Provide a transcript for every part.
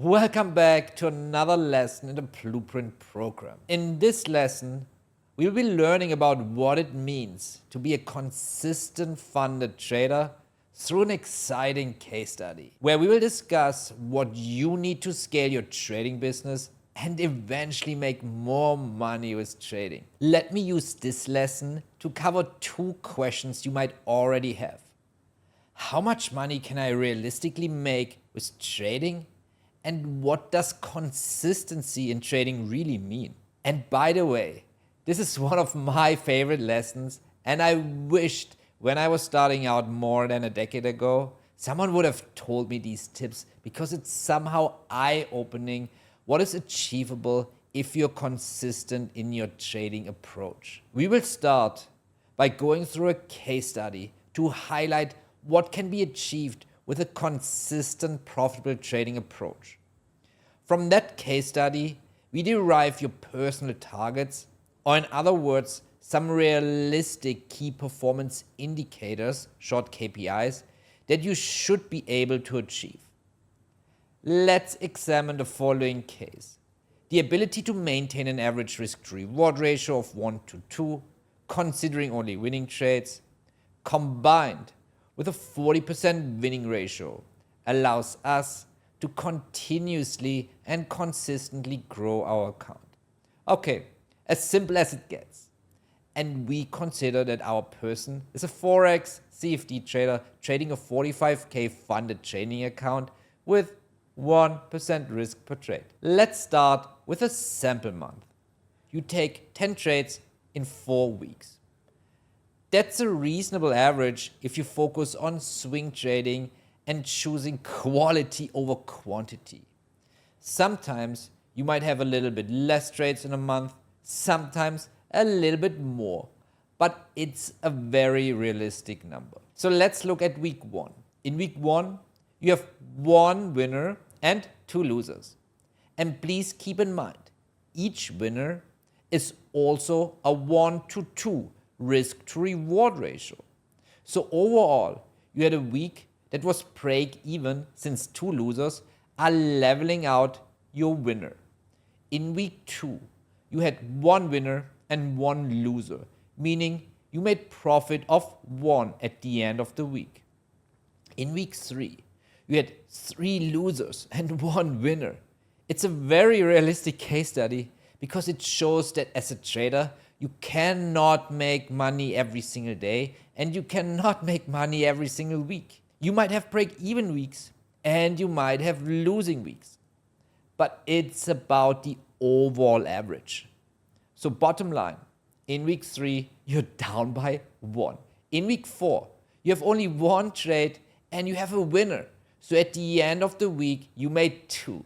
Welcome back to another lesson in the Blueprint program. In this lesson, we will be learning about what it means to be a consistent funded trader through an exciting case study, where we will discuss what you need to scale your trading business and eventually make more money with trading. Let me use this lesson to cover two questions you might already have. How much money can I realistically make with trading? And what does consistency in trading really mean? And by the way, this is one of my favorite lessons, and I wished when I was starting out more than a decade ago, someone would have told me these tips because it's somehow eye-opening what is achievable if you're consistent in your trading approach. We will start by going through a case study to highlight what can be achieved with a consistent, profitable trading approach. From that case study, we derive your personal targets, or in other words, some realistic key performance indicators, short KPIs, that you should be able to achieve. Let's examine the following case. The ability to maintain an average risk-to-reward ratio of 1 to 2, considering only winning trades, combined with a 40% winning ratio, allows us to continuously and consistently grow our account. Okay, as simple as it gets. And we consider that our person is a Forex CFD trader trading a 45K funded trading account with 1% risk per trade. Let's start with a sample month. You take 10 trades in 4 weeks. That's a reasonable average if you focus on swing trading and choosing quality over quantity. Sometimes you might have a little bit less trades in a month, sometimes a little bit more, but it's a very realistic number. So let's look at week 1. In week 1, you have 1 winner and 2 losers. And please keep in mind, each winner is also a 1 to 2 risk to reward ratio. So overall, you had a week that was break even since 2 losers are leveling out your winner. In week 2, you had 1 winner and 1 loser, meaning you made profit of 1 at the end of the week. In week 3, you had 3 losers and 1 winner. It's a very realistic case study because it shows that as a trader, you cannot make money every single day and you cannot make money every single week. You might have break-even weeks and you might have losing weeks. But it's about the overall average. So bottom line, in week 3, you're down by 1. In week 4, you have only 1 trade and you have a winner. So at the end of the week, you made 2.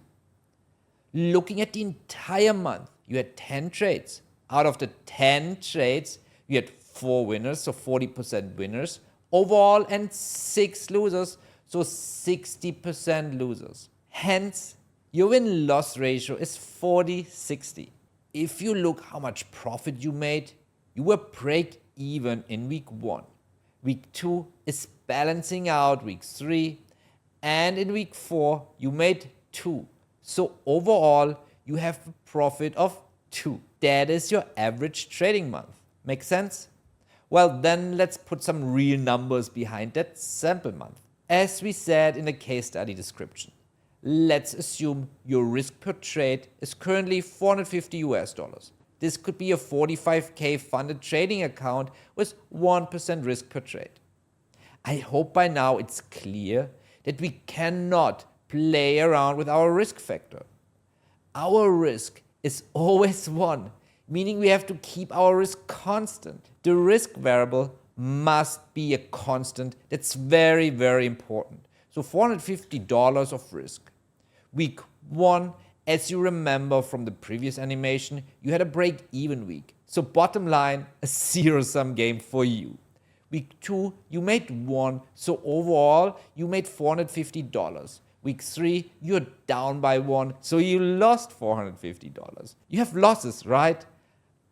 Looking at the entire month, you had 10 trades. Out of the 10 trades, you had 4 winners, so 40% winners overall, and 6 losers, so 60% losers. Hence, your win-loss ratio is 40-60. If you look how much profit you made, you were break even in week 1. Week 2 is balancing out week 3, and in week 4, you made 2. So overall, you have a profit of 2. That is your average trading month. Make sense? Well, then let's put some real numbers behind that sample month. As we said in the case study description, let's assume your risk per trade is currently $450 US. This could be a 45K funded trading account with 1% risk per trade. I hope by now it's clear that we cannot play around with our risk factor. Our risk is always 1, meaning we have to keep our risk constant. The risk variable must be a constant. That's very, very important. So $450 of risk. Week 1, as you remember from the previous animation, you had a break-even week. So bottom line, a zero-sum game for you. Week 2, you made 1, so overall you made $450. Week 3, you're down by 1, so you lost $450. You have losses, right?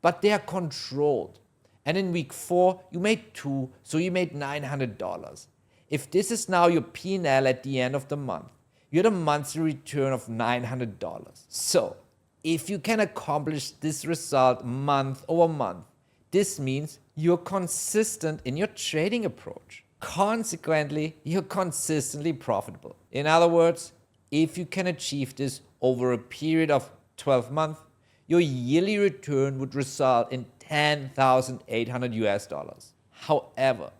But they are controlled. And in week 4, you made 2, so you made $900. If this is now your P&L at the end of the month, you had a monthly return of $900. So, if you can accomplish this result month over month, this means you're consistent in your trading approach. Consequently, you're consistently profitable. In other words, if you can achieve this over a period of 12 months, your yearly return would result in $10,800. However,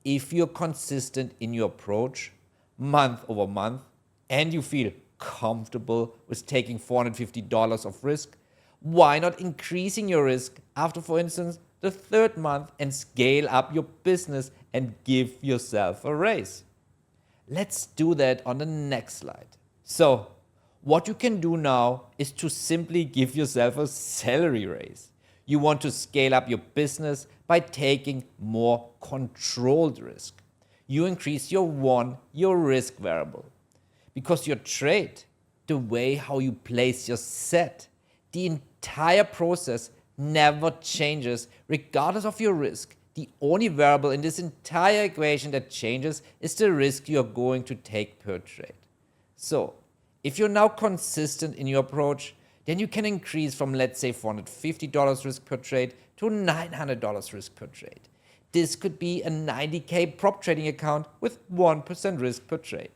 if you're consistent in your approach month over month and you feel comfortable with taking $450 of risk, why not increasing your risk after, for instance, the third month and scale up your business and give yourself a raise? Let's do that on the next slide. So, what you can do now is to simply give yourself a salary raise. You want to scale up your business by taking more controlled risk. You increase your risk variable. Because your trade, the way how you place your set, the entire process never changes regardless of your risk. The only variable in this entire equation that changes is the risk you're going to take per trade. So, if you're now consistent in your approach, then you can increase from, let's say, $450 risk per trade to $900 risk per trade. This could be a 90K prop trading account with 1% risk per trade.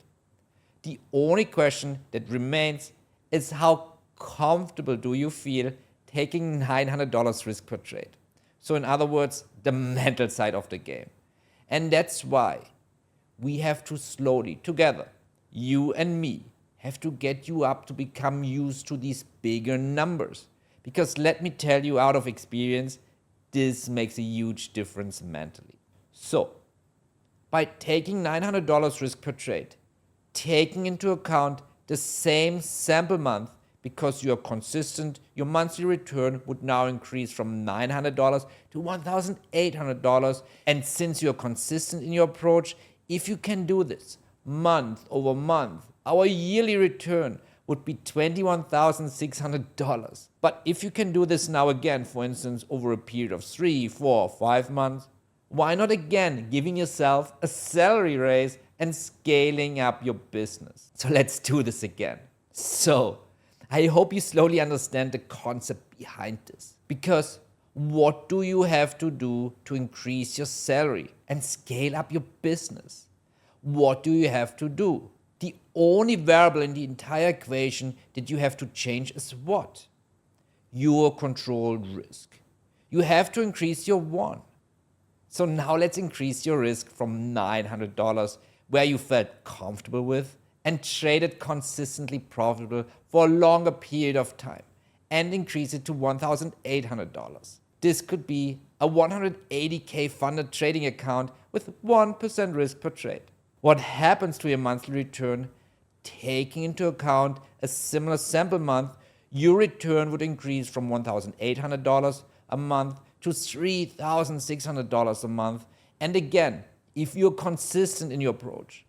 The only question that remains is how comfortable do you feel taking $900 risk per trade? So in other words, the mental side of the game. And that's why we have to slowly, together, you and me, have to get you up to become used to these bigger numbers. Because let me tell you out of experience, this makes a huge difference mentally. So, by taking $900 risk per trade, taking into account the same sample month, because you are consistent, your monthly return would now increase from $900 to $1,800. And since you're consistent in your approach, if you can do this month over month, our yearly return would be $21,600. But if you can do this now again, for instance, over a period of 3, 4, 5 months, why not again giving yourself a salary raise and scaling up your business? So let's do this again. So, I hope you slowly understand the concept behind this. Because what do you have to do to increase your salary and scale up your business? What do you have to do? The only variable in the entire equation that you have to change is what? Your controlled risk. You have to increase your one. So now let's increase your risk from $900, where you felt comfortable with and traded consistently profitable for a longer period of time, and increase it to $1,800. This could be a 180K funded trading account with 1% risk per trade. What happens to your monthly return? Taking into account a similar sample month, your return would increase from $1,800 a month to $3,600 a month. And again, if you're consistent in your approach,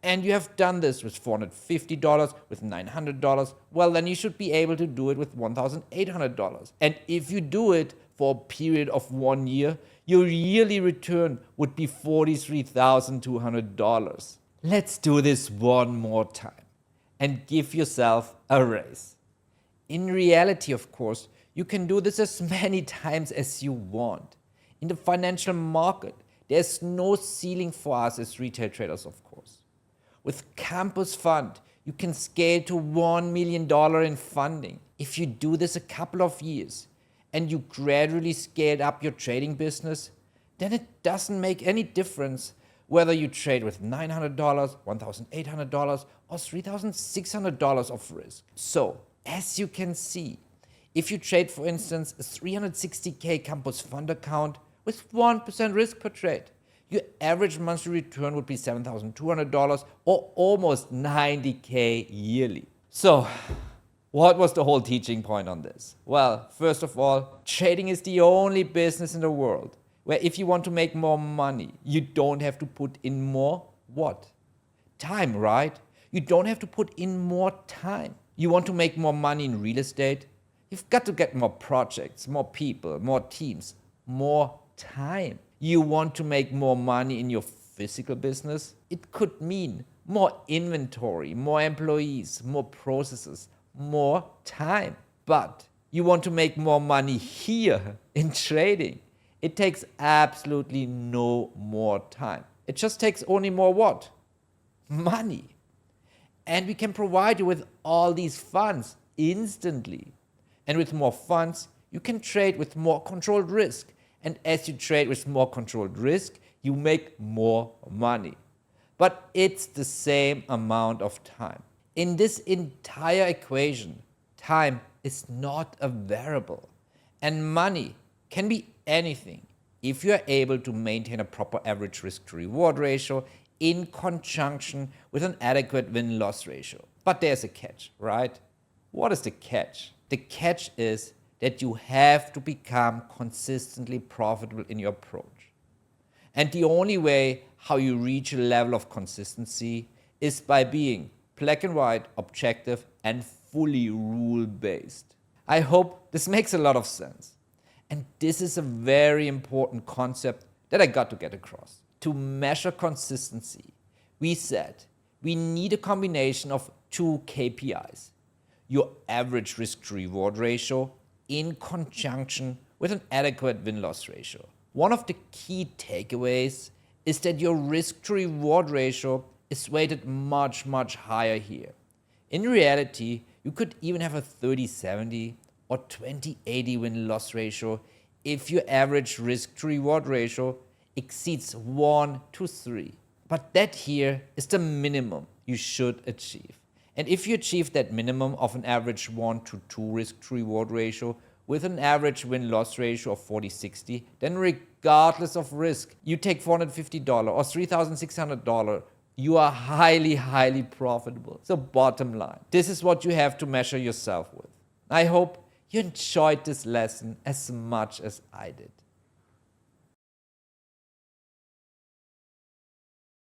and you have done this with $450, with $900, well, then you should be able to do it with $1,800. And if you do it for a period of 1 year, your yearly return would be $43,200. Let's do this one more time and give yourself a raise. In reality, of course, you can do this as many times as you want. In the financial market, there's no ceiling for us as retail traders, of course. With Campus Fund, you can scale to $1 million in funding. If you do this a couple of years and you gradually scale up your trading business, then it doesn't make any difference whether you trade with $900, $1,800, or $3,600 of risk. So, as you can see, if you trade, for instance, a 360K Campus Fund account with 1% risk per trade, your average monthly return would be $7,200 or almost $90K yearly. So, what was the whole teaching point on this? Well, first of all, trading is the only business in the world where if you want to make more money, you don't have to put in more what? Time, right? You don't have to put in more time. You want to make more money in real estate? You've got to get more projects, more people, more teams, more time. You want to make more money in your physical business? It could mean more inventory, more employees, more processes, more time. But you want to make more money here in trading. It takes absolutely no more time. It just takes only more what? Money. And we can provide you with all these funds instantly. And with more funds, you can trade with more controlled risk. And as you trade with more controlled risk, you make more money. But it's the same amount of time. In this entire equation, time is not a variable. And money can be anything if you are able to maintain a proper average risk to reward ratio in conjunction with an adequate win-loss ratio. But there's a catch, right? What is the catch? The catch is that you have to become consistently profitable in your approach. And the only way how you reach a level of consistency is by being black and white, objective, and fully rule-based. I hope this makes a lot of sense. And this is a very important concept that I got to get across. To measure consistency, we said we need a combination of two KPIs. Your average risk to reward ratio in conjunction with an adequate win-loss ratio. One of the key takeaways is that your risk to reward ratio is weighted much, much higher here. In reality, you could even have a 30-70 or 20-80 win-loss ratio if your average risk to reward ratio exceeds 1 to 3. But that here is the minimum you should achieve. And if you achieve that minimum of an average 1 to 2 risk to reward ratio with an average win-loss ratio of 40-60, then regardless of risk, you take $450 or $3,600, you are highly, highly profitable. So bottom line, this is what you have to measure yourself with. I hope you enjoyed this lesson as much as I did.